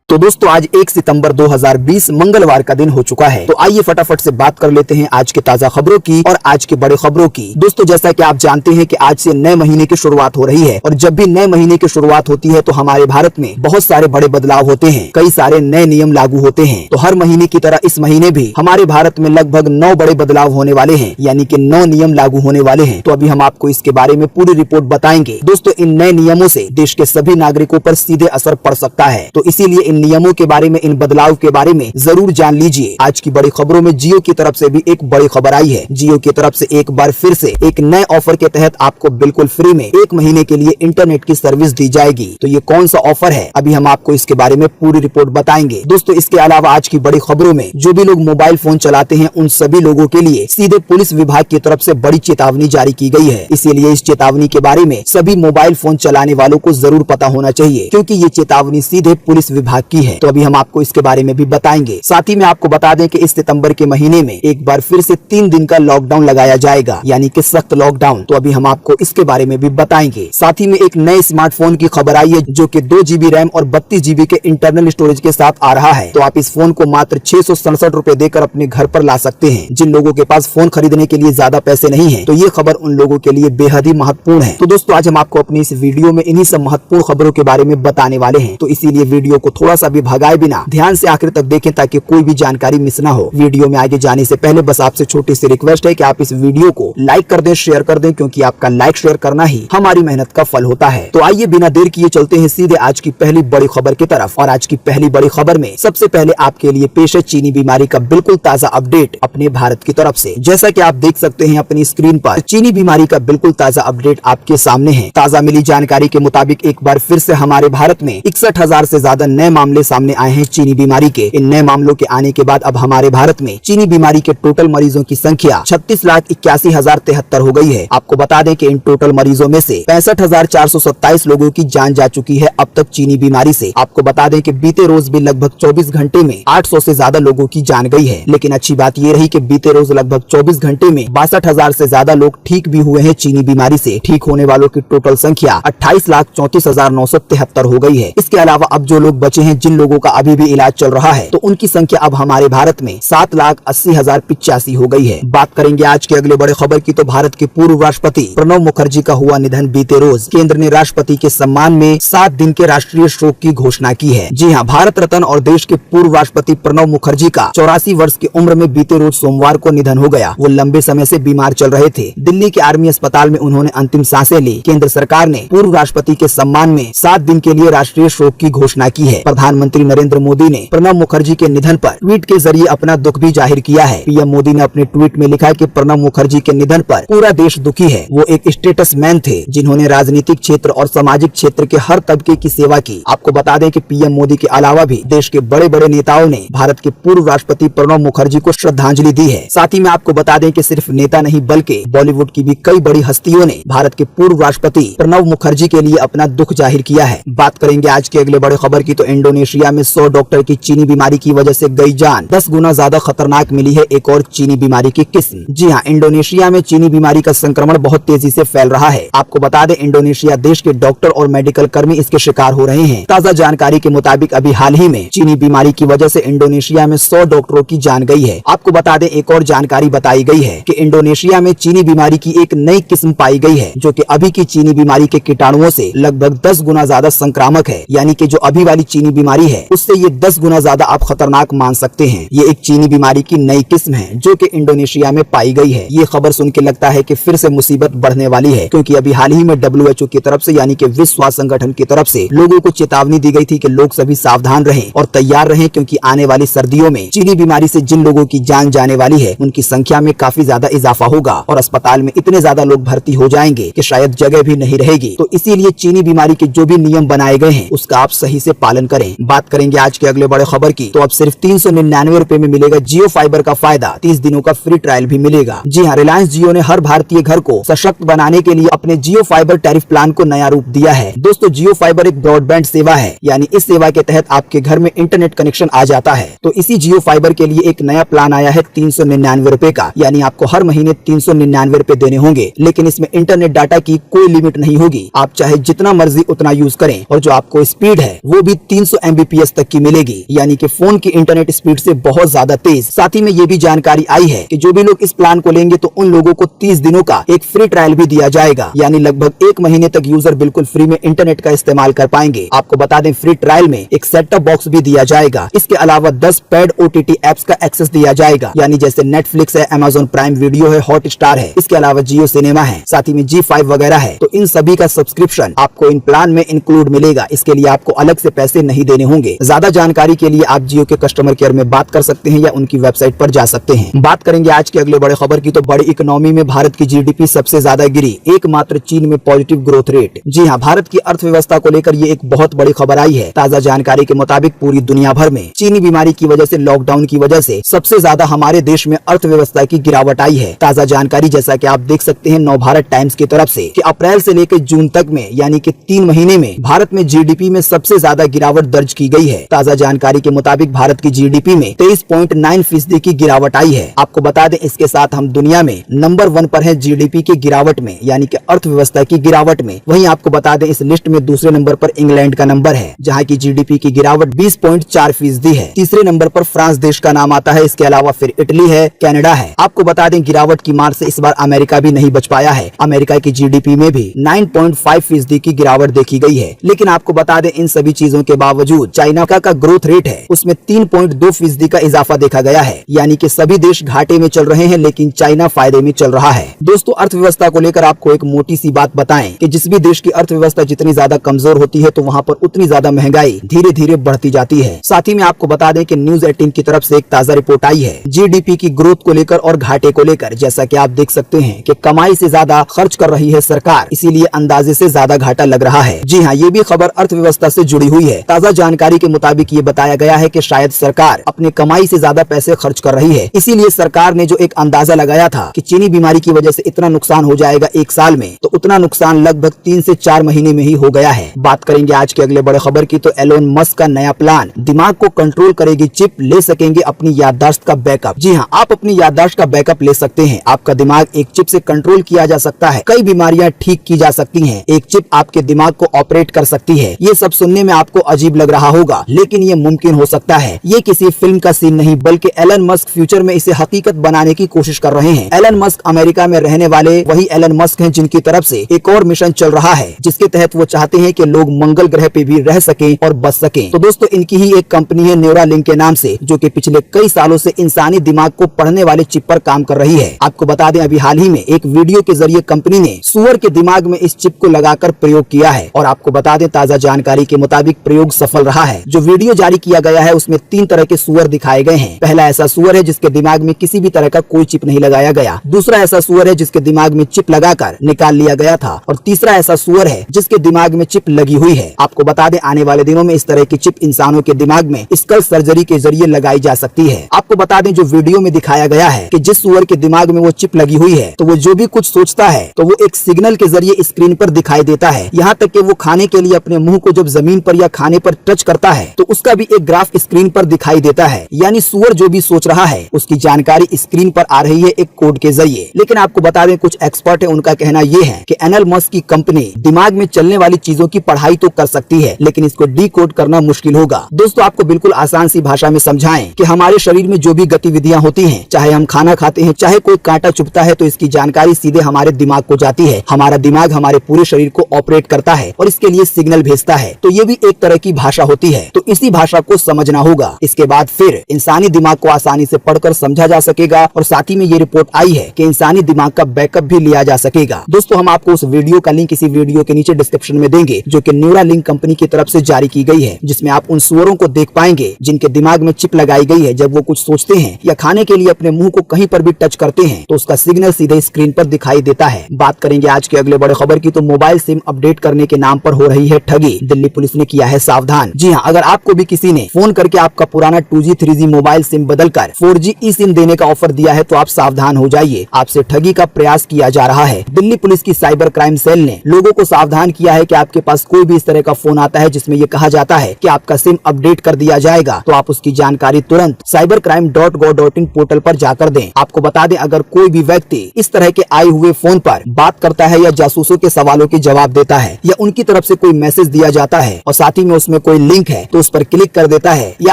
तो दोस्तों आज 1 सितंबर 2020 मंगलवार का दिन हो चुका है। तो आइए फटाफट से बात कर लेते हैं आज के ताजा खबरों की और आज के बड़े खबरों की। दोस्तों जैसा कि आप जानते हैं कि आज से नए महीने की शुरुआत हो रही है और जब भी नए महीने की शुरुआत होती है तो हमारे भारत में बहुत सारे बड़े बदलाव होते हैं, कई सारे नए नियम लागू होते हैं। तो हर महीने की तरह इस महीने भी हमारे भारत में लगभग 9 बड़े बदलाव होने वाले हैं, यानी कि 9 नियम लागू होने वाले हैं। तो अभी हम आपको इसके बारे में पूरी रिपोर्ट बताएंगे। दोस्तों इन नए नियमों से देश के सभी नागरिकों पर सीधे असर पड़ सकता है, तो इसीलिए इन नियमों के बारे में, इन बदलाव के बारे में जरूर जान लीजिए। आज की बड़ी खबरों में जियो की तरफ से भी एक बड़ी खबर आई है। जियो की तरफ से एक बार फिर से एक नए ऑफर के तहत आपको बिल्कुल फ्री में 1 महीने के लिए इंटरनेट की सर्विस दी जाएगी। तो ये कौन सा ऑफर है, अभी हम आपको इसके बारे में पूरी रिपोर्ट बताएंगे। दोस्तों इसके अलावा आज की बड़ी खबरों में जो भी लोग मोबाइल फोन चलाते हैं उन सभी लोगों के लिए सीधे पुलिस विभाग की तरफ से बड़ी चेतावनी जारी की गई है। इसीलिए इस चेतावनी के बारे में सभी मोबाइल फोन चलाने वालों को जरूर पता होना चाहिए, क्योंकि ये चेतावनी सीधे पुलिस विभाग की है। तो अभी हम आपको इसके बारे में भी बताएंगे। साथ ही में आपको बता दें कि इस सितंबर के महीने में एक बार फिर से 3 दिन का लॉकडाउन लगाया जाएगा, यानी कि सख्त लॉकडाउन। तो अभी हम आपको इसके बारे में भी बताएंगे। साथ ही में एक नए स्मार्टफोन की खबर आई है जो कि 2 GB रैम और 32 GB के इंटरनल स्टोरेज के साथ आ रहा है। तो आप इस फोन को मात्र 667 रुपए देकर अपने घर पर ला सकते हैं। जिन लोगों के पास फोन खरीदने के लिए ज्यादा पैसे नहीं है तो ये खबर उन लोगों के लिए बेहद ही महत्वपूर्ण है। तो दोस्तों आज हम आपको अपनी इस वीडियो में इन्हीं सब महत्वपूर्ण खबरों के बारे में बताने वाले हैं। तो इसीलिए वीडियो को थोड़ा सा भी भगाए बिना ध्यान से आखिर तक देखें ताकि कोई भी जानकारी मिस ना हो। वीडियो में आगे जाने से पहले बस आपसे छोटी सी रिक्वेस्ट है कि आप इस वीडियो को लाइक कर दें, शेयर कर दें, क्योंकि आपका लाइक शेयर करना ही हमारी मेहनत का फल होता है। तो आइए बिना देर किए चलते हैं सीधे आज की पहली बड़ी खबर की तरफ। और आज की पहली बड़ी खबर में सबसे पहले आपके लिए पेश है चीनी बीमारी का बिल्कुल ताजा अपडेट अपने भारत की तरफ से। जैसा कि आप देख सकते हैं अपनी स्क्रीन पर, चीनी बीमारी का बिल्कुल ताजा अपडेट आपके सामने है। ताजा मिली जानकारी के मुताबिक एक बार फिर से हमारे भारत में 61,000 से ज्यादा नए मामले सामने आए हैं चीनी बीमारी के। इन नए मामलों के आने के बाद अब हमारे भारत में चीनी बीमारी के टोटल मरीजों की संख्या 36,81,073 हो गई है। आपको बता दें कि इन टोटल मरीजों में से 65,427 लोगों की जान जा चुकी है अब तक चीनी बीमारी से। आपको बता दें कि बीते रोज भी लगभग 24 घंटे में 800 से ज्यादा लोगों की जान गई है। लेकिन अच्छी बात ये रही कि बीते रोज लगभग 24 घंटे में 62,000 से ज्यादा लोग ठीक भी हुए हैं चीनी बीमारी से। ठीक होने वालों की टोटल संख्या 28,34,973 हो गई है। इसके अलावा अब जो लोग बचे हैं, जिन लोगों का अभी भी इलाज चल रहा है, तो उनकी संख्या अब हमारे भारत में 7,80,085 हो गई है। बात करेंगे आज के अगले बड़े खबर की, तो भारत के पूर्व राष्ट्रपति प्रणब मुखर्जी का हुआ निधन बीते रोज। केंद्र ने राष्ट्रपति के सम्मान में 7 दिन के राष्ट्रीय शोक की घोषणा की है। जी हाँ, भारत रत्न और देश के पूर्व राष्ट्रपति प्रणब मुखर्जी का 84 वर्ष की उम्र में बीते रोज सोमवार को निधन हो गया। वो लंबे समय से बीमार चल रहे थे। दिल्ली के आर्मी अस्पताल में उन्होंने अंतिम सांसें ली। केंद्र सरकार ने पूर्व राष्ट्रपति के सम्मान में 7 दिन के लिए राष्ट्रीय शोक की घोषणा की है। प्रधानमंत्री नरेंद्र मोदी ने प्रणब मुखर्जी के निधन पर ट्वीट के जरिए अपना दुख भी जाहिर किया है। पीएम मोदी ने अपने ट्वीट में लिखा कि प्रणब मुखर्जी के निधन पर पूरा देश दुखी है। वो एक स्टेटसमैन थे जिन्होंने राजनीतिक क्षेत्र और सामाजिक क्षेत्र के हर तबके की सेवा की। आपको बता दें कि पीएम मोदी के अलावा भी देश के बड़े बड़े नेताओं ने भारत के पूर्व राष्ट्रपति प्रणब मुखर्जी को श्रद्धांजलि दी है। साथ ही में आपको बता दें कि सिर्फ नेता नहीं बल्कि बॉलीवुड की भी कई बड़ी हस्तियों ने भारत के पूर्व राष्ट्रपति प्रणब मुखर्जी के लिए अपना दुख जाहिर किया है। बात करेंगे आज के अगले बड़े खबर की, तो इंडोनेशिया में 100 डॉक्टर की चीनी बीमारी की वजह से गई जान 10 गुना ज्यादा खतरनाक मिली है एक और चीनी बीमारी की किस्म। जी हाँ, इंडोनेशिया में चीनी बीमारी का संक्रमण बहुत तेजी से फैल रहा है। आपको बता दें इंडोनेशिया देश के डॉक्टर और मेडिकल कर्मी इसके शिकार हो रहे हैं। ताजा जानकारी के मुताबिक अभी हाल ही में चीनी बीमारी की वजह से इंडोनेशिया में 100 डॉक्टरों की जान गई है। आपको बता दें एक और जानकारी बताई गई है कि इंडोनेशिया में चीनी बीमारी की एक नई किस्म पाई गई है जो कि अभी की चीनी बीमारी के कीटाणुओं से लगभग 10 गुना ज्यादा संक्रामक है। यानी कि जो अभी वाली चीनी बीमारी है उससे ये 10 गुना ज्यादा आप खतरनाक मान सकते हैं। ये एक चीनी बीमारी की नई किस्म है जो कि इंडोनेशिया में पाई गई है। ये खबर सुन के लगता है कि फिर से मुसीबत बढ़ने वाली है, क्योंकि अभी हाल ही में WHO की तरफ से, यानी कि विश्व स्वास्थ्य संगठन की तरफ से लोगों को चेतावनी दी गई थी कि लोग सभी सावधान रहें और तैयार रहें, क्योंकि आने वाली सर्दियों में चीनी बीमारी से जिन लोगों की जान जाने वाली है उनकी संख्या में काफी ज्यादा इजाफा होगा और अस्पताल में इतने ज्यादा लोग भर्ती हो जाएंगे कि शायद जगह भी नहीं रहेगी। तो इसीलिए चीनी बीमारी के जो भी नियम बनाए गए हैं उसका आप सही से पालन करें। बात करेंगे आज के अगले बड़े खबर की, तो अब सिर्फ 399 रुपए में मिलेगा जियो फाइबर का फायदा। 30 दिनों का फ्री ट्रायल भी मिलेगा। जी हाँ, रिलायंस जियो ने हर भारतीय घर को सशक्त बनाने के लिए अपने जियो फाइबर टैरिफ प्लान को नया रूप दिया है। दोस्तों जियो फाइबर एक ब्रॉडबैंड सेवा है, यानी इस सेवा के तहत आपके घर में इंटरनेट कनेक्शन आ जाता है। तो इसी जियो फाइबर के लिए एक नया प्लान आया है 399 रुपए का, यानी आपको हर महीने 399 रुपए देने होंगे। लेकिन इसमें इंटरनेट डाटा की कोई लिमिट नहीं होगी, आप चाहे जितना मर्जी उतना यूज करें और जो आपको स्पीड है वो भी 200 Mbps तक की मिलेगी, यानी कि फोन की इंटरनेट स्पीड से बहुत ज्यादा तेज। साथ ही में ये भी जानकारी आई है कि जो भी लोग इस प्लान को लेंगे तो उन लोगों को 30 दिनों का एक फ्री ट्रायल भी दिया जाएगा, यानी लगभग 1 महीने तक यूजर बिल्कुल फ्री में इंटरनेट का इस्तेमाल कर पाएंगे। आपको बता दें फ्री ट्रायल में एक सेट टॉप बॉक्स भी दिया जाएगा। इसके अलावा 10 पेड OTT एप्स का एक्सेस दिया जाएगा, यानी जैसे नेटफ्लिक्स है, अमेजॉन प्राइम वीडियो है, हॉटस्टार है, इसके अलावा जियो सिनेमा है, साथ ही में G5 वगैरह है। तो इन सभी का सब्सक्रिप्शन आपको इन प्लान में इंक्लूड मिलेगा। इसके लिए आपको अलग से पैसे नहीं देने होंगे। ज्यादा जानकारी के लिए आप जियो के कस्टमर केयर में बात कर सकते हैं या उनकी वेबसाइट पर जा सकते हैं। बात करेंगे आज के अगले बड़े खबर की, तो बड़ी इकोनॉमी में भारत की GDP सबसे ज्यादा गिरी, एकमात्र चीन में पॉजिटिव ग्रोथ रेट। जी हाँ, भारत की अर्थव्यवस्था को लेकर ये एक बहुत बड़ी खबर आई है। ताजा जानकारी के मुताबिक पूरी दुनिया भर में चीनी बीमारी की वजह से, लॉकडाउन की वजह से सबसे ज्यादा हमारे देश में अर्थव्यवस्था की गिरावट आई है। ताजा जानकारी जैसा कि आप देख सकते हैं नवभारत टाइम्स की तरफ से कि अप्रैल से लेकर जून तक में, यानी कि 3 महीने में भारत में GDP में सबसे ज्यादा गिरावट दर्ज की गई है। ताजा जानकारी के मुताबिक भारत की GDP में 23.9% की गिरावट आई है। आपको बता दें इसके साथ हम दुनिया में नंबर 1 पर है GDP की गिरावट में, यानी कि अर्थव्यवस्था की गिरावट में। वहीं आपको बता दें इस लिस्ट में दूसरे नंबर पर इंग्लैंड का नंबर है, जहां की GDP की गिरावट 20.4% है। तीसरे नंबर पर फ्रांस देश का नाम आता है। इसके अलावा फिर इटली है, कनाडा है। आपको बता दें गिरावट की मार से इस बार अमेरिका भी नहीं बच पाया है। अमेरिका की GDP में भी 9.5% की गिरावट देखी गई है। लेकिन आपको बता दें इन सभी चीजों के बावजूद चाइना का ग्रोथ रेट है उसमें 3.2% का इजाफा देखा गया है, यानी कि सभी देश घाटे में चल रहे हैं लेकिन चाइना फायदे में चल रहा है। दोस्तों, अर्थव्यवस्था को लेकर आपको एक मोटी सी बात बताएं कि जिस भी देश की अर्थव्यवस्था जितनी ज्यादा कमजोर होती है तो वहाँ पर उतनी ज्यादा महंगाई धीरे धीरे बढ़ती जाती है। साथ ही में आपको बता दें कि न्यूज 18 की तरफ से एक ताजा रिपोर्ट आई है GDP की ग्रोथ को लेकर और घाटे को लेकर। जैसा कि आप देख सकते हैं कि कमाई से ज्यादा खर्च कर रही है सरकार, इसीलिए अंदाजे से ज्यादा घाटा लग रहा है। जी हाँ, ये भी खबर अर्थव्यवस्था से जुड़ी हुई है। ताजा जानकारी के मुताबिक ये बताया गया है कि शायद सरकार अपने कमाई से ज्यादा पैसे खर्च कर रही है, इसीलिए सरकार ने जो एक अंदाजा लगाया था कि चीनी बीमारी की वजह से इतना नुकसान हो जाएगा 1 साल में, तो उतना नुकसान लगभग 3 से 4 महीने में ही हो गया है। बात करेंगे आज के अगले बड़े खबर की, तो एलोन मस्क का नया प्लान, दिमाग को कंट्रोल करेगी चिप, ले सकेंगे अपनी याददाश्त का बैकअप। जी हाँ, आप अपनी याददाश्त का बैकअप ले सकते हैं। आपका दिमाग एक चिप से कंट्रोल किया जा सकता है, कई बीमारियां ठीक की जा सकती हैं। एक चिप आपके दिमाग को ऑपरेट कर सकती है। ये सब सुनने में आपको अजीब लग रहा होगा, लेकिन ये मुमकिन हो सकता है। ये किसी फिल्म का सीन नहीं, बल्कि एलन मस्क फ्यूचर में इसे हकीकत बनाने की कोशिश कर रहे हैं। एलन मस्क अमेरिका में रहने वाले वही एलन मस्क हैं जिनकी तरफ से एक और मिशन चल रहा है, जिसके तहत वो चाहते हैं कि लोग मंगल ग्रह पे भी रह सकें और बच सकें। तो दोस्तों, इनकी ही एक कंपनी है न्यूरालिंक के नाम से, जो कि पिछले कई सालों से इंसानी दिमाग को पढ़ने वाले चिप पर काम कर रही है। आपको बता दें अभी हाल ही में एक वीडियो के जरिए कंपनी ने सूअर के दिमाग में इस चिप को लगाकर प्रयोग किया है, और आपको बता दें ताजा जानकारी के मुताबिक प्रयोग सफल रहा है। जो वीडियो जारी किया गया है उसमें 3 तरह के सूअर दिखाए गए हैं। पहला ऐसा सूअर है जिसके दिमाग में किसी भी तरह का कोई चिप नहीं लगाया गया। दूसरा ऐसा सूअर है जिसके दिमाग में चिप लगाकर निकाल लिया गया था, और तीसरा ऐसा सूअर है जिसके दिमाग में चिप लगी हुई है। आपको बता दें आने वाले दिनों में इस तरह की चिप इंसानों के दिमाग में स्कल सर्जरी के जरिए लगाई जा सकती है। आपको बता दें जो वीडियो में दिखाया गया है कि जिस सूअर के दिमाग में वो चिप लगी हुई है, तो वो जो भी कुछ सोचता है तो वो एक सिग्नल के जरिए स्क्रीन पर दिखाई देता है। यहाँ तक कि वो खाने के लिए अपने मुंह को जब जमीन पर या खाने पर टच करता है तो उसका भी एक ग्राफ स्क्रीन पर दिखाई देता है। यानी सूअर जो भी सोच रहा है उसकी जानकारी स्क्रीन पर आ रही है एक कोड के जरिए। लेकिन आपको बता दें कुछ एक्सपर्ट है, उनका कहना ये है कि एलन मस्क की कंपनी दिमाग में चलने वाली चीजों की पढ़ाई तो कर सकती है, लेकिन इसको डीकोड करना मुश्किल होगा। दोस्तों, आपको बिल्कुल आसान सी भाषा में समझाएं कि हमारे शरीर में जो भी गतिविधियां होती हैं, चाहे हम खाना खाते हैं, चाहे कोई कांटा चुभता है, तो इसकी जानकारी सीधे हमारे दिमाग को जाती है। हमारा दिमाग हमारे पूरे शरीर को ऑपरेट करता है और इसके लिए सिग्नल भेजता है। तो ये भी एक तरह की भाषा होती है, तो इसी भाषा को समझना होगा। इसके बाद फिर इंसानी दिमाग को आसानी से पढ़कर समझा जा सकेगा, और साथ ही में ये रिपोर्ट आई है कि इंसानी दिमाग का बैकअप भी लिया जा सकेगा। दोस्तों, हम आपको उस वीडियो का लिंक इसी वीडियो के नीचे डिस्क्रिप्शन में देंगे, जो कि न्यूरालिंक कंपनी की तरफ से जारी की गई है, जिसमें आप उन सूअरों को देख पाएंगे जिनके दिमाग में चिप लगाई गई है। जब वो कुछ सोचते हैं या खाने के लिए अपने मुंह को कहीं पर भी टच करते हैं तो उसका सिग्नल सीधे स्क्रीन पर दिखाई देता है। बात करेंगे आज के अगले बड़े खबर की, तो मोबाइल सिम अपडेट करने के नाम पर हो रही है ठगी, दिल्ली पुलिस ने किया है सावधान। जी हाँ, अगर आपको भी किसी ने फोन करके आपका पुराना 2G 3G मोबाइल सिम बदलकर 4G ई सिम देने का ऑफर दिया है तो आप सावधान हो जाइए, आपसे ठगी का प्रयास किया जा रहा है। दिल्ली पुलिस की साइबर क्राइम सेल ने लोगों को सावधान किया है कि आपके पास कोई भी इस तरह का फोन आता है जिसमें ये कहा जाता है कि आपका सिम अपडेट कर दिया जाएगा, तो आप उसकी जानकारी तुरंत cybercrime.gov.in पोर्टल पर जाकर दें। आपको बता दें अगर कोई भी व्यक्ति इस तरह के आए हुए फोन पर बात करता है या जासूसों के सवालों के जवाब देता है या उनकी तरफ से कोई मैसेज दिया जाता है और साथ ही में उसमें कोई लिंक है तो उस पर क्लिक कर देता है, या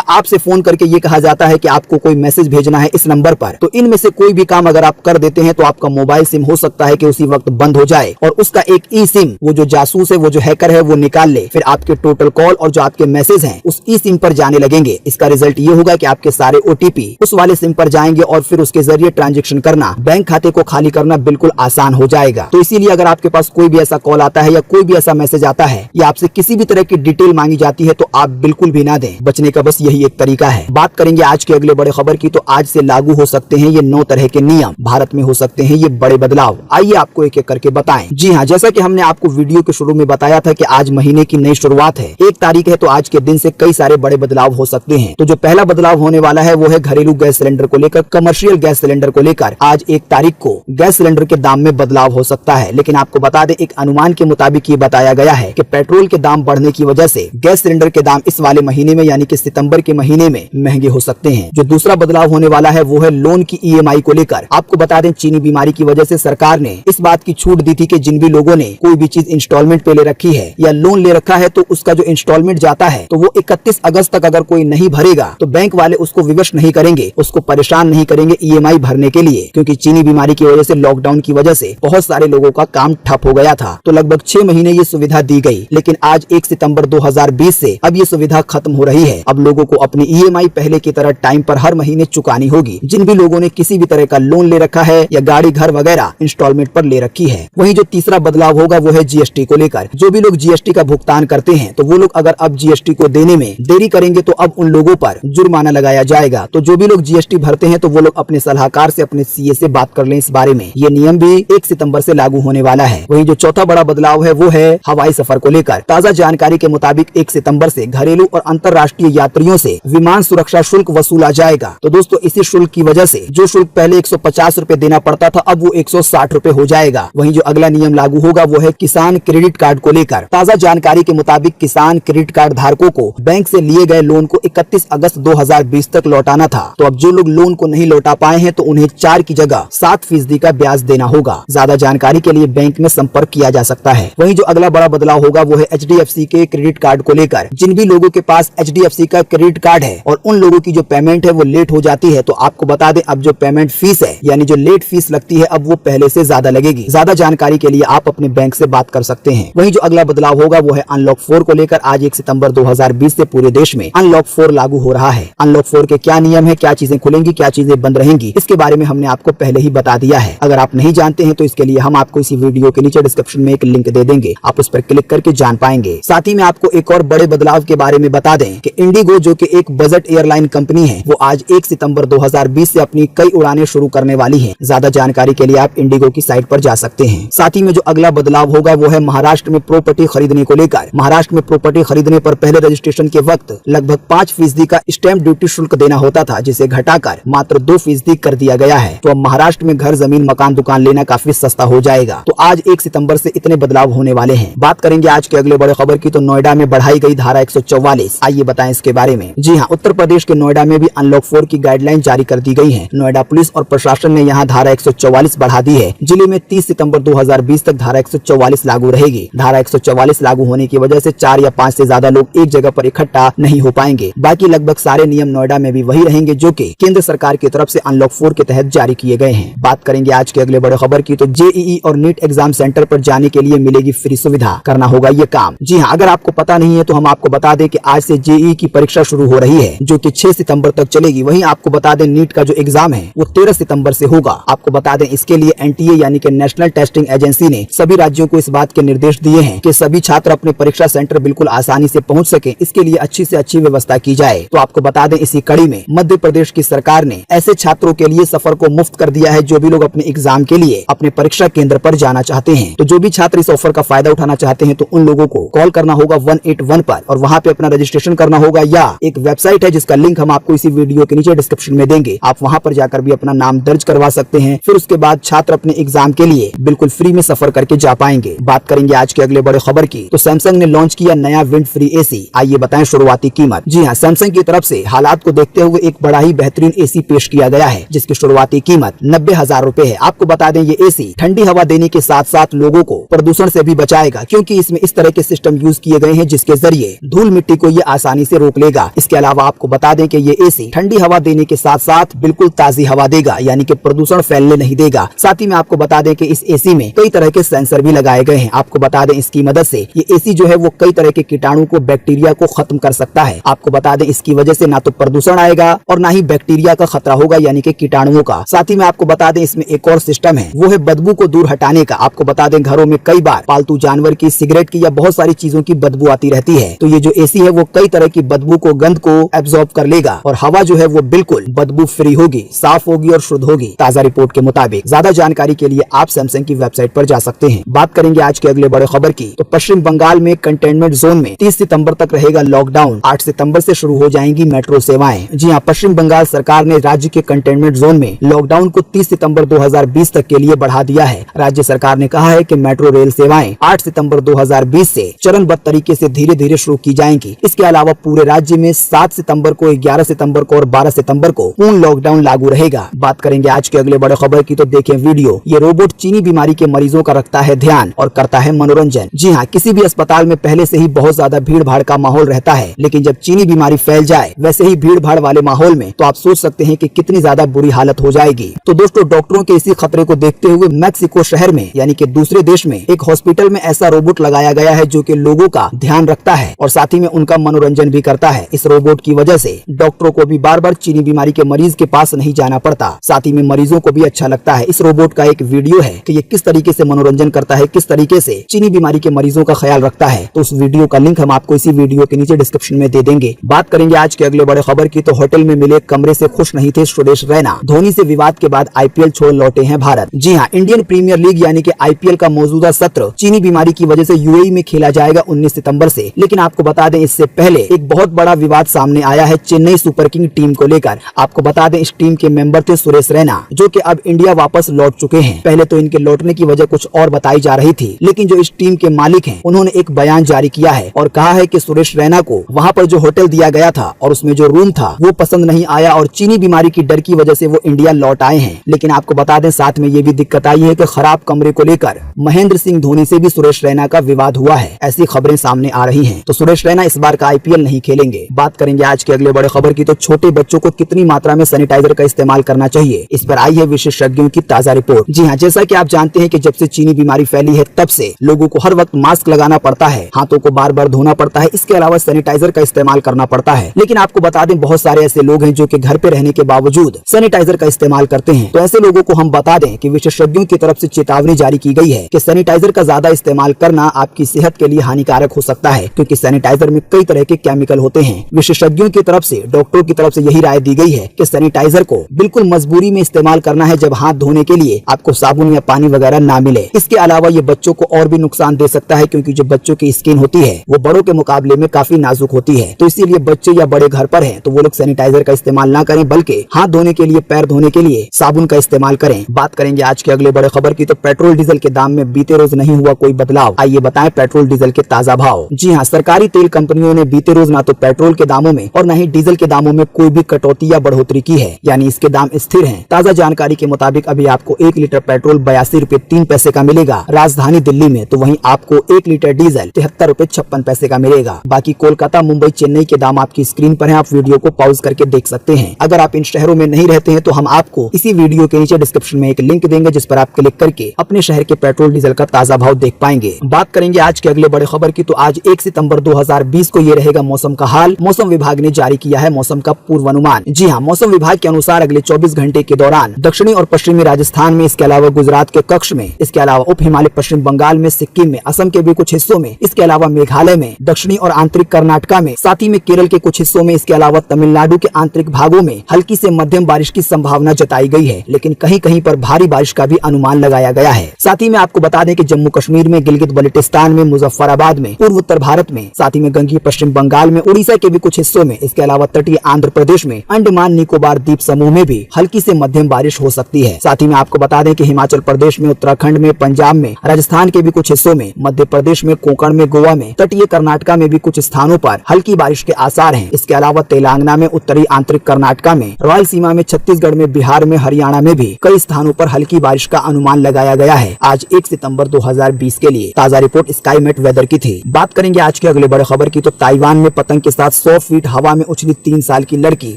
आपसे फोन करके ये कहा जाता है कि आपको कोई मैसेज भेजना है इस नंबर पर, तो इनमें से कोई भी काम अगर आप कर देते हैं तो आपका मोबाइल सिम हो सकता है कि उसी वक्त बंद हो जाए और उसका एक ई सिम वो जो जासूस है, वो जो हैकर है, वो निकाल ले। फिर आपके टोटल कॉल और जो आपके मैसेज हैं उस ई सिम पर जाने लगेंगे। इसका रिजल्ट ये होगा कि आपके सारे ओटीपी उस वाले सिम पर जाएंगे और फिर उसके जरिए ट्रांजैक्शन करना, बैंक खाते को खाली करना बिल्कुल आसान हो जाएगा। तो इसीलिए अगर आपके पास कोई भी ऐसा कॉल आता है या कोई भी ऐसा मैसेज आता है या आपसे किसी भी तरह की डिटेल मांगी जाती है तो आप बिल्कुल भी ना दें। बचने का बस यही एक तरीका है। बात करेंगे आज के अगले बड़े खबर की, तो आज से लागू हो सकते हैं ये 9 तरह के नियम, भारत में हो सकते हैं ये बड़े बदलाव। आइए आपको एक एक करके बताएं। जी हाँ, जैसा कि हमने आपको वीडियो के शुरू में बताया था कि आज महीने की नई शुरुआत है, 1 तारीख है, तो आज के दिन से कई सारे बड़े बदलाव हो सकते हैं। तो जो पहला बदलाव होने वाला है वो है घरेलू गैस सिलेंडर को लेकर, कमर्शियल गैस सिलेंडर को लेकर आज 1 तारीख को गैस सिलेंडर के दाम में बदलाव हो सकता है। लेकिन आपको बता दें, एक अनुमान के मुताबिक ये बताया गया है कि पेट्रोल के दाम बढ़ने की वजह से गैस सिलेंडर के दाम इस वाले महीने में यानी कि सितंबर के महीने में महंगे हो सकते हैं। जो दूसरा बदलाव होने वाला है वो है लोन की ईएमआई को लेकर। आपको बता दें, चीनी बीमारी की वजह से सरकार ने इस बात की छूट दी थी कि जिन भी लोगों ने कोई भी चीज इंस्टॉलमेंट पे ले रखी है या लोन ले रखा है, तो उसका जो इंस्टॉलमेंट जाता है तो वो 31 अगस्त तक अगर कोई नहीं भरेगा तो बैंक वाले उसको विवश नहीं करेंगे, उसको परेशान नहीं करेंगे ईएमआई भरने के लिए। क्योंकि चीनी बीमारी की वजह से, लॉकडाउन की वजह से बहुत सारे लोगों का काम ठप हो गया था, तो लगभग 6 महीने ये सुविधा दी गई। लेकिन आज 1 सितंबर 2020 से अब ये सुविधा खत्म हो रही है। अब लोगों को अपनी ईएमआई पहले की तरह टाइम पर हर महीने चुकानी होगी। जिन भी लोगों ने किसी भी तरह का लोन ले रखा है या गाड़ी घर वगैरह इंस्टॉलमेंट पर ले रखी है। वहीं जो तीसरा बदलाव होगा वो है जीएसटी को लेकर। जो भी लोग जीएसटी का भुगतान करते हैं तो वो लोग अगर अब जीएसटी को देने में देरी करेंगे तो अब उन लोगों पर जुर्माना लगाया जाएगा। तो जो भी लोग जीएसटी भरते हैं तो वो लोग अपने सलाहकार से, अपने सीए से बात कर लें इस बारे में। ये नियम भी 1 सितंबर से लागू होने वाला है। वहीं जो चौथा बड़ा बदलाव है वो है हवाई सफर को लेकर। ताजा जानकारी के मुताबिक 1 सितंबर से घरेलू और अंतर्राष्ट्रीय यात्रियों से विमान सुरक्षा शुल्क वसूला जाएगा। तो दोस्तों, इसी शुल्क की वजह से जो शुल्क पहले 150 रुपए देना पड़ता था, अब वो 160 रुपए हो जाएगा। वहीं जो अगला नियम लागू होगा वो है किसान क्रेडिट कार्ड को लेकर। ताजा जानकारी के मुताबिक किसान क्रेडिट कार्ड धारकों को बैंक से लिए गए लोन को 31 अगस्त 2020 तक लौटाना था। तो अब जो लोग लोन को नहीं लौटा पाए हैं तो उन्हें 4 की जगह 7% का ब्याज देना होगा। ज्यादा जानकारी के लिए बैंक में संपर्क किया जा सकता है। वहीं जो अगला बड़ा बदलाव होगा वो है एचडीएफसी के क्रेडिट कार्ड को लेकर। जिन भी लोगों के पास एचडीएफसी का क्रेडिट कार्ड है और उन लोगों की जो पेमेंट है वो लेट हो जाती है, तो आपको बता दें, अब जो पेमेंट फीस है यानी जो लेट फीस लगती है, अब वो पहले से ज्यादा लगेगी। ज्यादा जानकारी के लिए आप अपने बैंक से बात कर सकते हैं। वहीं जो अगला बदलाव होगा वो है अनलॉक 4 को लेकर। आज 1 सितंबर 2020 से पूरे देश में अनलॉक 4 लागू हो रहा है। अनलॉक 4 के क्या नियम है, क्या चीजें खुलेंगी, क्या चीजें बंद रहेंगी, इसके बारे में हमने आपको पहले ही बता दिया है। अगर आप नहीं जानते हैं तो इसके लिए हम आपको इसी वीडियो के नीचे डिस्क्रिप्शन में एक लिंक दे देंगे, आप उस पर क्लिक करके जान पाएंगे। साथ ही में आपको एक और बड़े बदलाव के बारे में बता दें कि इंडिगो, जो कि एक बजट एयरलाइन कंपनी है, वो आज 1 सितंबर 2020 से अपनी कई उड़ानें शुरू करने वाली है। ज्यादा जानकारी के लिए आप इंडिगो की साइट पर जा सकते हैं। साथ ही में जो अगला बदलाव होगा वो है महाराष्ट्र में प्रॉपर्टी खरीदने को लेकर। महाराष्ट्र में प्रॉपर्टी खरीदने पर पहले रजिस्ट्रेशन के वक्त लगभग 5% का स्टैंप ड्यूटी शुल्क देना होता था, जिसे घटाकर मात्र 2% कर दिया गया है। तो अब महाराष्ट्र में घर, जमीन, मकान, दुकान लेना काफी सस्ता हो जाएगा। तो आज 1 सितंबर से इतने बदलाव होने वाले हैं। बात करेंगे आज के अगले बड़े खबर की, तो नोएडा में बढ़ाई गई धारा 144। आइए बताएं इसके बारे में। जी हाँ, उत्तर प्रदेश के नोएडा में भी अनलॉक 4 की गाइडलाइन जारी कर दी गई है। नोएडा पुलिस और प्रशासन ने यहाँ धारा 144 बढ़ा दी है। जिले में 30 सितंबर 2020 तक धारा 144 लागू रहेगी। धारा 144 लागू होने की वजह से 4 या 5 से ज्यादा लोग एक जगह पर इकट्ठा नहीं हो पाएंगे। बाकी लगभग सारे नियम नोएडा में भी वही रहेंगे जो कि केंद्र सरकार की तरफ से अनलॉक 4 के तहत जारी किए गए हैं। बात करेंगे आज के अगले बड़े खबर की, तो जेईई और नीट एग्जाम सेंटर पर जाने के लिए मिलेगी फ्री सुविधा, करना होगा ये काम। जी हाँ, अगर आपको पता नहीं है तो हम आपको बता दें कि आज से जेईई की परीक्षा शुरू हो रही है, जो कि 6 सितंबर तक चलेगी। वहीं आपको बता दें, नीट का जो एग्जाम है वो 13 सितंबर से होगा। आपको बता दें, इसके लिए एनटीए यानी कि नेशनल टेस्टिंग एजेंसी ने सभी राज्यों को इस बात के निर्देश दिए हैं कि सभी छात्र अपने परीक्षा सेंटर बिल्कुल आसानी से पहुंच सके, इसके लिए अच्छी से अच्छी व्यवस्था की जाए। तो आपको बता दें, इसी कड़ी में मध्य प्रदेश की सरकार ने ऐसे छात्रों के लिए सफर को मुफ्त कर दिया है जो भी लोग अपने एग्जाम के लिए अपने परीक्षा केंद्र पर जाना चाहते हैं। तो जो भी छात्र इस ऑफर का फायदा उठाना चाहते हैं तो उन लोगों को कॉल करना होगा 181 पर और वहाँ पे अपना रजिस्ट्रेशन करना होगा, या एक वेबसाइट है जिसका लिंक हम आपको इसी वीडियो के नीचे डिस्क्रिप्शन में देंगे। आप वहाँ पर जाकर भी अपना नाम दर्ज करवा सकते हैं। फिर उसके बाद छात्र अपने एग्जाम के लिए बिल्कुल फ्री में सफर करके जा पाएंगे। बात करेंगे आज के अगले बड़े खबर की, तो सैमसंग ने लॉन्च किया नया विंड फ्री एसी। आइए बताएं शुरुआती कीमत। जी हाँ, सैमसंग की तरफ से हालात को देखते हुए एक बड़ा ही बेहतरीन एसी पेश किया गया है, जिसकी शुरुआती कीमत 90,000 रुपए है। आपको बता दें, ये एसी ठंडी हवा देने के साथ साथ लोगों को प्रदूषण से भी बचाएगा, क्योंकि इसमें इस तरह के सिस्टम यूज किए गए हैं जिसके जरिए लिए धूल मिट्टी को ये आसानी से रोक लेगा। इसके अलावा आपको बता दें कि ये एसी ठंडी हवा देने के साथ साथ बिल्कुल ताजी हवा देगा, यानी कि प्रदूषण फैलने नहीं देगा। साथ ही में आपको बता दें कि इस एसी में कई तरह के सेंसर भी लगाए गए हैं। आपको बता दें इसकी मदद से ये एसी जो है वो कई तरह के कीटाणु को, बैक्टीरिया को खत्म कर सकता है। आपको बता दें इसकी वजह से ना तो प्रदूषण आएगा और ना ही बैक्टीरिया का खतरा होगा, यानी कि कीटाणुओं का। साथ ही में आपको बता दें इसमें एक और सिस्टम है, वो है बदबू को दूर हटाने का। आपको बता दें घरों में कई बार पालतू जानवर की, सिगरेट की या बहुत सारी चीजों की बदबू आती रहती है, तो ये जो एसी है वो कई तरह की बदबू को, गंध को एब्जॉर्ब कर लेगा और हवा जो है वो बिल्कुल बदबू फ्री होगी, साफ होगी और शुद्ध होगी, ताजा रिपोर्ट के मुताबिक। ज्यादा जानकारी के लिए आप सैमसंग की वेबसाइट पर जा सकते हैं। बात करेंगे आज के अगले बड़े खबर की, तो पश्चिम बंगाल में कंटेनमेंट जोन में 30 सितंबर तक रहेगा लॉकडाउन। 8 सितंबर से शुरू हो जाएंगी मेट्रो सेवाएं। जी हां, पश्चिम बंगाल सरकार ने राज्य के कंटेनमेंट जोन में लॉकडाउन को 30 सितंबर 2020 तक के लिए बढ़ा दिया है। राज्य सरकार ने कहा है कि मेट्रो रेल सेवाएं 8 सितंबर 2020 से चरणबद्ध तरीके से धीरे धीरे शुरू की जाएंगी। इसके अलावा पूरे राज्य में 7 सितंबर को, 11 सितंबर को और 12 सितंबर को पूर्ण लॉकडाउन लागू रहेगा। बात करेंगे आज के अगले बड़े खबर की, तो देखें वीडियो। ये रोबोट चीनी बीमारी के मरीजों का रखता है ध्यान और करता है मनोरंजन। जी हाँ, किसी भी अस्पताल में पहले से ही बहुत ज्यादा भीड़ भाड़ का माहौल रहता है, लेकिन जब चीनी बीमारी फैल जाए वैसे ही भीड़ भाड़ वाले माहौल में, तो आप सोच सकते हैं कि कितनी ज्यादा बुरी हालत हो जाएगी। तो दोस्तों, डॉक्टरों के इसी खतरे को देखते हुए मैक्सिको शहर में, यानी कि दूसरे देश में, एक हॉस्पिटल में ऐसा रोबोट लगाया गया है जो कि लोगों का ध्यान रखता है और साथ ही में उनका मनोरंजन भी करता है। इस रोबोट की वजह से डॉक्टरों को भी बार बार चीनी बीमारी के मरीज के पास नहीं जाना पड़ता, साथ ही में मरीजों को भी अच्छा लगता है। इस रोबोट का एक वीडियो है कि ये किस तरीके से मनोरंजन करता है, किस तरीके से चीनी बीमारी के मरीजों का ख्याल रखता है। तो उस वीडियो का लिंक हम आपको इसी वीडियो के नीचे डिस्क्रिप्शन में दे देंगे। बात करेंगे आज के अगले बड़े खबर की, तो होटल में मिले कमरे से खुश नहीं थे सुरेश रैना। धोनी से विवाद के बाद आईपीएल छोड़ लौटे हैं भारत। जी हाँ, इंडियन प्रीमियर लीग यानी कि आईपीएल का मौजूदा सत्र चीनी बीमारी की वजह से यूएई में खेला जाएगा 19 सितंबर से। लेकिन आपको बता दें इससे पहले एक बहुत बड़ा विवाद सामने आया है चेन्नई सुपर किंग टीम को लेकर। आपको बता दें इस टीम के मेंबर थे सुरेश रैना, जो कि अब इंडिया वापस लौट चुके हैं। पहले तो इनके लौटने की वजह कुछ और बताई जा रही थी, लेकिन जो इस टीम के मालिक हैं उन्होंने एक बयान जारी किया है और कहा है कि सुरेश रैना को वहां पर जो होटल दिया गया था और उसमें जो रूम था वो पसंद नहीं आया और चीनी बीमारी की डर की वजह से वो इंडिया लौट आए हैं। लेकिन आपको बता दें साथ में ये भी दिक्कत आई है कि खराब कमरे को लेकर महेंद्र सिंह धोनी से भी सुरेश रैना का विवाद हुआ है। ऐसी खबरें सामने आ रही हैं। तो सुरेश रैना इस बार का आईपीएल नहीं खेलेंगे। बात करेंगे आज के अगले बड़े खबर की, तो छोटे बच्चों को कितनी मात्रा में सैनिटाइजर का इस्तेमाल करना चाहिए, इस पर आई है विशेषज्ञों की ताजा रिपोर्ट। जी हाँ, जैसा कि आप जानते हैं कि जब से चीनी बीमारी फैली है तब से लोगों को हर वक्त मास्क लगाना पड़ता है, हाथों को बार बार धोना पड़ता है, इसके अलावा सैनिटाइजर का इस्तेमाल करना पड़ता है। लेकिन आपको बता दें बहुत सारे ऐसे लोग हैं जो कि घर पे रहने के बावजूद सैनिटाइजर का इस्तेमाल करते हैं। तो ऐसे लोगों को हम बता दें कि विशेषज्ञों की तरफ से चेतावनी जारी की गई है कि सैनिटाइजर का ज्यादा इस्तेमाल करना आपकी सेहत के लिए हानिकारक हो सकता है, क्योंकि सैनिटाइजर में कई तरह के केमिकल होते हैं। विशेषज्ञों की तरफ से, डॉक्टरों की तरफ से यही राय दी गई है कि सैनिटाइजर को बिल्कुल मजबूरी में इस्तेमाल करना है जब हाथ धोने के लिए आपको साबुन या पानी वगैरह ना मिले। इसके अलावा ये बच्चों को और भी नुकसान दे सकता है, क्योंकि जो बच्चों की स्किन होती है वो बड़ों के मुकाबले में काफी नाजुक होती है। तो इसीलिए बच्चे या बड़े घर पर हैं तो वो लोग सैनिटाइजर का इस्तेमाल ना करें, बल्कि हाथ धोने के लिए, पैर धोने के लिए साबुन का इस्तेमाल करें। बात करेंगे आज के अगले बड़े खबर की, तो पेट्रोल डीजल के दाम में बीते रोज नहीं हुआ कोई बदलाव। आइए बताएं पेट्रोल डीजल के ताजा भाव। जी हाँ, सरकारी तेल कंपनियों ने बीते रोज ना तो पेट्रोल के दामों में और न ही डीजल के दामों में कोई भी कटौती या बढ़ोतरी की है, यानी इसके दाम स्थिर हैं। ताजा जानकारी के मुताबिक अभी आपको 1 लीटर पेट्रोल 82 रुपए 3 पैसे का मिलेगा राजधानी दिल्ली में, तो वहीं आपको 1 लीटर डीजल 73 रुपए 56 पैसे का मिलेगा। बाकी कोलकाता, मुंबई, चेन्नई के दाम आपकी स्क्रीन पर है, आप वीडियो को पॉज करके देख सकते हैं। अगर आप इन शहरों में नहीं रहते हैं तो हम आपको इसी वीडियो के नीचे डिस्क्रिप्शन में एक लिंक देंगे, जिस पर आप क्लिक करके अपने शहर के पेट्रोल डीजल का ताजा भाव देख पाएंगे। बात करेंगे आज के अगले बड़े खबर की, तो आज 1 सितंबर 2020 को ये रहेगा मौसम का हाल। मौसम विभाग ने जारी किया है मौसम का पूर्वानुमान। जी हाँ, मौसम विभाग के अनुसार अगले 24 घंटे के दौरान दक्षिणी और पश्चिमी राजस्थान में, इसके अलावा गुजरात के कच्छ में, इसके अलावा उप हिमालय पश्चिम बंगाल में, सिक्किम में, असम के भी कुछ हिस्सों में, इसके अलावा मेघालय में, दक्षिणी और आंतरिक कर्नाटका में, साथ ही में केरल के कुछ हिस्सों में, इसके अलावा तमिलनाडु के आंतरिक भागों में हल्की से मध्यम बारिश की संभावना जताई गई है, लेकिन कहीं कहीं पर भारी बारिश का भी अनुमान लगाया गया है। साथ ही में आपको बता दें कि जम्मू कश्मीर में, गिलगित बल्टिस्तान में, मुजफ्फराबाद में, पूर्व उत्तर भारत में, साथ ही में गंगीय पश्चिम बंगाल में, उड़ीसा के भी कुछ हिस्सों में, इसके अलावा तटीय आंध्र प्रदेश में, अंडमान निकोबार द्वीप समूह में भी हल्की से मध्यम बारिश हो सकती है। साथ ही में आपको बता दें कि हिमाचल प्रदेश में, उत्तराखंड में, पंजाब में, राजस्थान के भी कुछ हिस्सों में, मध्य प्रदेश में, कोंकण में, गोवा में, तटीय कर्नाटका में भी कुछ स्थानों पर हल्की बारिश के आसार हैं। इसके अलावा तेलंगाना में, उत्तरी आंतरिक कर्नाटका में, रॉयल सीमा में, छत्तीसगढ़ में, बिहार में, हरियाणा में भी कई स्थानों पर हल्की बारिश का अनुमान लगाया गया है आज 1 सितंबर 2020 के लिए। ताजा रिपोर्ट स्काईमेट वेदर की थी। बात करेंगे आज के अगले बड़े खबर की, तो ताइवान में पतंग के साथ 100 फीट हवा में उछली 3 साल की लड़की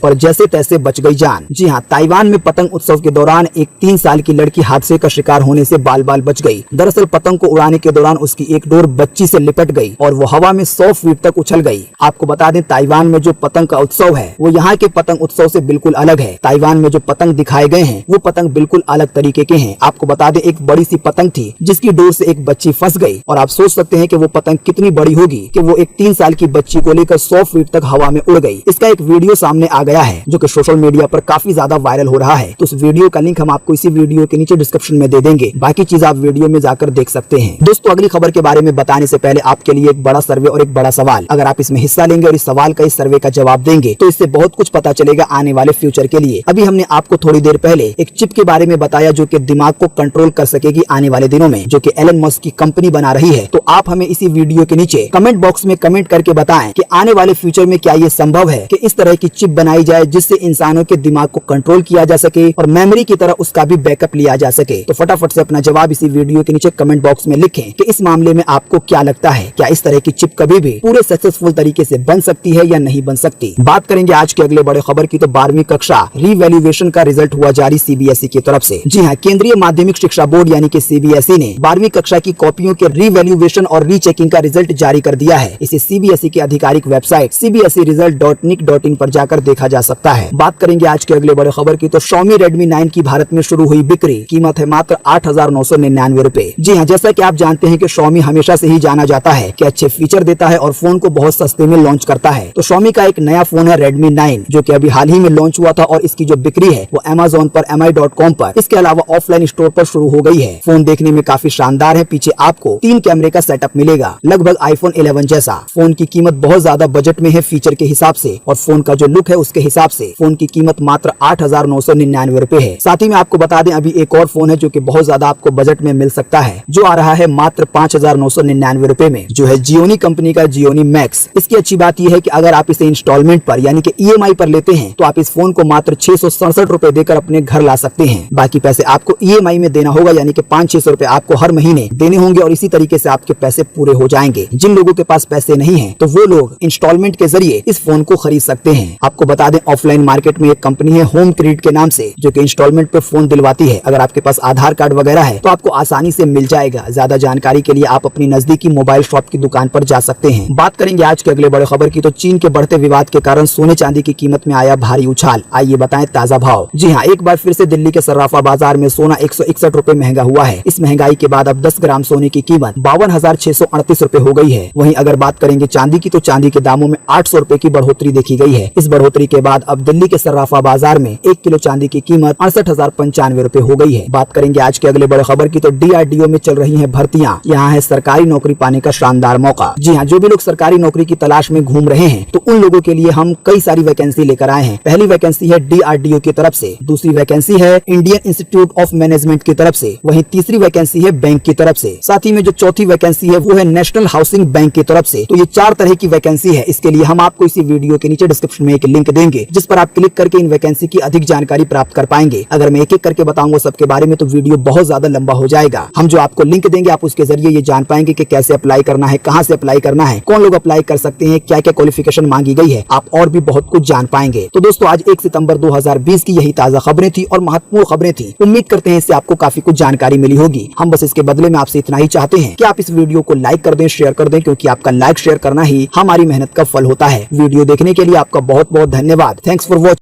और जैसे तैसे बच गई जान। जी हाँ, ताइवान में पतंग उत्सव के दौरान एक 3 साल की लड़की हादसे का शिकार होने से बाल बाल बच गई। दरअसल पतंग को उड़ाने के दौरान उसकी एक डोर बच्ची से लिपट गई और वो हवा में 100 फीट तक उछल गई। आपको बता दें, ताइवान में जो पतंग का उत्सव है वो यहाँ के पतंग उत्सव से बिल्कुल अलग है। ताइवान में जो पतंग दिखाए गए हैं वो पतंग बिल्कुल अलग तरीके के हैं। आपको बता दें, एक बड़ी सी पतंग थी जिसकी डोर से एक बच्ची फंस गई और आप सोच सकते हैं कि वो पतंग कितनी बड़ी होगी कि वो एक 3 साल की बच्ची को लेकर 100 फीट तक हवा में उड़ गई। इसका एक वीडियो सामने आ गया है जो कि सोशल मीडिया पर काफी ज्यादा वायरल हो रहा है। तो उस वीडियो का लिंक हम आपको इसी वीडियो के नीचे डिस्क्रिप्शन में दे देंगे, बाकी चीज आप वीडियो में जाकर देख सकते हैं। दोस्तों, अगली खबर के बारे में बताने से पहले आपके लिए एक बड़ा सर्वे और एक बड़ा सवाल। अगर आप इसमें हिस्सा लेंगे और इस सवाल का, इस सर्वे का जवाब देंगे तो इससे बहुत कुछ पता चलेगा आने वाले फ्यूचर के लिए। अभी हमने आपको थोड़ी देर पहले एक चिप के बारे में बताया जो कि दिमाग को कंट्रोल कर सकेगी आने वाले दिनों में, जो कि एलन मस्क की कंपनी बना रही है। तो आप हमें इसी वीडियो के नीचे कमेंट बॉक्स में कमेंट करके बताएं कि आने वाले फ्यूचर में क्या ये संभव है कि इस तरह की चिप बनाई जाए जिससे इंसानों के दिमाग को कंट्रोल किया जा सके और मेमोरी की तरह उसका भी बैकअप लिया जा सके। तो फटाफट से अपना जवाब इसी वीडियो के नीचे कमेंट बॉक्स में लिखें कि इस मामले में आपको क्या लगता है, क्या इस तरह की चिप कभी भी पूरे सक्सेसफुल तरीके से बन सकती है या नहीं बन सकती। बात करेंगे आज के अगले बड़े खबर की, तो 12वीं कक्षा रीवैल्यूएशन का रिजल्ट हुआ जारी सीबीएसई की तरफ से। जी हाँ, केंद्रीय माध्यमिक शिक्षा बोर्ड यानी कि सीबीएसई ने 12वीं कक्षा की कॉपियों के रीवैल्यूएशन और रीचेकिंग का रिजल्ट जारी कर दिया है। इसे सीबीएसई की आधिकारिक वेबसाइट cbseresult.nic.in पर जाकर देखा जा सकता है। बात करेंगे आज के अगले बड़े खबर की, तो Xiaomi Redmi 9 की भारत में शुरू हुई बिक्री, कीमत है मात्र 8,999 रुपए। जी हाँ, जैसा कि आप जानते हैं कि Xiaomi हमेशा से ही जाना जाता है कि अच्छे फीचर देता है और फोन को बहुत सस्ते में लॉन्च करता है। तो Xiaomi का एक नया फोन है Redmi 9 जो कि अभी हाल ही में लॉन्च हुआ था और इसकी जो बिक्री है वो Amazon पर mi.com पर, इसके अलावा ऑफलाइन स्टोर पर शुरू हो गई है। फोन देखने में काफी शानदार है। पीछे आपको 3 कैमरे का सेटअप मिलेगा, लगभग iPhone 11 जैसा। फोन की कीमत बहुत ज्यादा बजट में है फीचर के हिसाब से और फोन का जो लुक है उसके हिसाब से फोन की कीमत मात्र 8,999 रुपए है। साथ ही में आपको बता दें, अभी एक और फोन है जो कि बहुत ज्यादा आपको बजट में मिल सकता है, जो आ रहा है मात्र 5,999 रुपए में, जो है जियोनी कंपनी का जियोनी मैक्स। इसकी अच्छी बात यह है कि अगर आप इसे इंस्टॉलमेंट पर यानी कि EMI पर लेते हैं तो आप इस फोन को मात्र 667 रुपए देकर अपने घर ला सकते हैं। बाकी पैसे आपको EMI में देना होगा, यानी कि 500-600 रुपए आपको हर महीने देने होंगे और इसी तरीके से आपके पैसे पूरे हो जाएंगे। जिन लोगों के पास पैसे नहीं है तो वो लोग इंस्टॉलमेंट के जरिए इस फोन को खरीद सकते हैं। आपको बता दें, ऑफलाइन मार्केट में एक कंपनी है होम क्रेडिट के नाम से जो कि इंस्टॉलमेंट पे फोन दिलवाती है। अगर आपके पास आधार कार्ड वगैरह है तो आपको आसानी से मिल जाएगा। ज्यादा जानकारी के लिए आप अपनी नजदीकी मोबाइल शॉप की दुकान पर जा सकते हैं। बात करेंगे आज के अगले बड़े खबर की, तो चीन के बढ़ते विवाद के कारण सोने चांदी की कीमत में आया भारी उछाल। आइए बताएं ताजा भाव। जी हाँ, एक बार फिर से दिल्ली के सर्राफा बाजार में सोना 161 रुपए महंगा हुआ है। इस महंगाई के बाद अब 10 ग्राम सोने की कीमत 52,638 रुपए हो गई है। वहीं अगर बात करेंगे चांदी की, तो चांदी के दामों में 800 रुपए की बढ़ोतरी देखी गई है। इस बढ़ोतरी के बाद अब दिल्ली के सर्राफा बाजार में 1 किलो चांदी की कीमत 68,095 रुपए हो गई है। बात करेंगे आज के अगले बड़े खबर की, तो DRDO में चल रही है भर्तियां। यहाँ है सरकारी नौकरी पाने का शानदार मौका। जी हाँ, जो भी लोग सरकारी नौकरी की तलाश में घूम रहे हैं तो उन लोगों के लिए हम कई सारी वैकेंसी लेकर आए हैं। पहली वैकेंसी है DRDO की तरफ से, दूसरी वैकेंसी है इंडियन इंस्टीट्यूट ऑफ मैनेजमेंट की तरफ से, वहीं तीसरी वैकेंसी है बैंक की तरफ से, साथ ही में जो चौथी वैकेंसी है वो है नेशनल हाउसिंग बैंक की तरफ से। तो ये 4 तरह की वैकेंसी है। इसके लिए हम आपको इसी वीडियो के नीचे डिस्क्रिप्शन में एक लिंक देंगे जिस पर आप क्लिक करके इन वैकेंसी की अधिक जानकारी प्राप्त कर पाएंगे। अगर मैं एक एक करके बताऊंगा सबके बारे में तो वीडियो बहुत ज्यादा लंबा हो जाएगा। हम जो आपको लिंक देंगे आप उसके जरिए ये जान पाएंगे कि कैसे अप्लाई करना है, कहां से अप्लाई करना है, कौन लोग अप्लाई कर सकते हैं, क्या क्या क्वालिफिकेशन मांगी गई है, आप और भी बहुत कुछ जान पाएंगे। तो दोस्तों, आज 1 सितंबर 2020 की यही ताजा खबरें थी और महत्वपूर्ण खबरें थी। उम्मीद करते हैं इससे आपको काफी कुछ जानकारी मिली होगी। हम बस इसके बदले में आपसे इतना ही चाहते हैं कि आप इस वीडियो को लाइक कर दें, शेयर कर दें, क्योंकि आपका लाइक शेयर करना ही हमारी मेहनत का फल होता है। वीडियो देखने के लिए आपका बहुत बहुत धन्यवाद। Thanks for watching.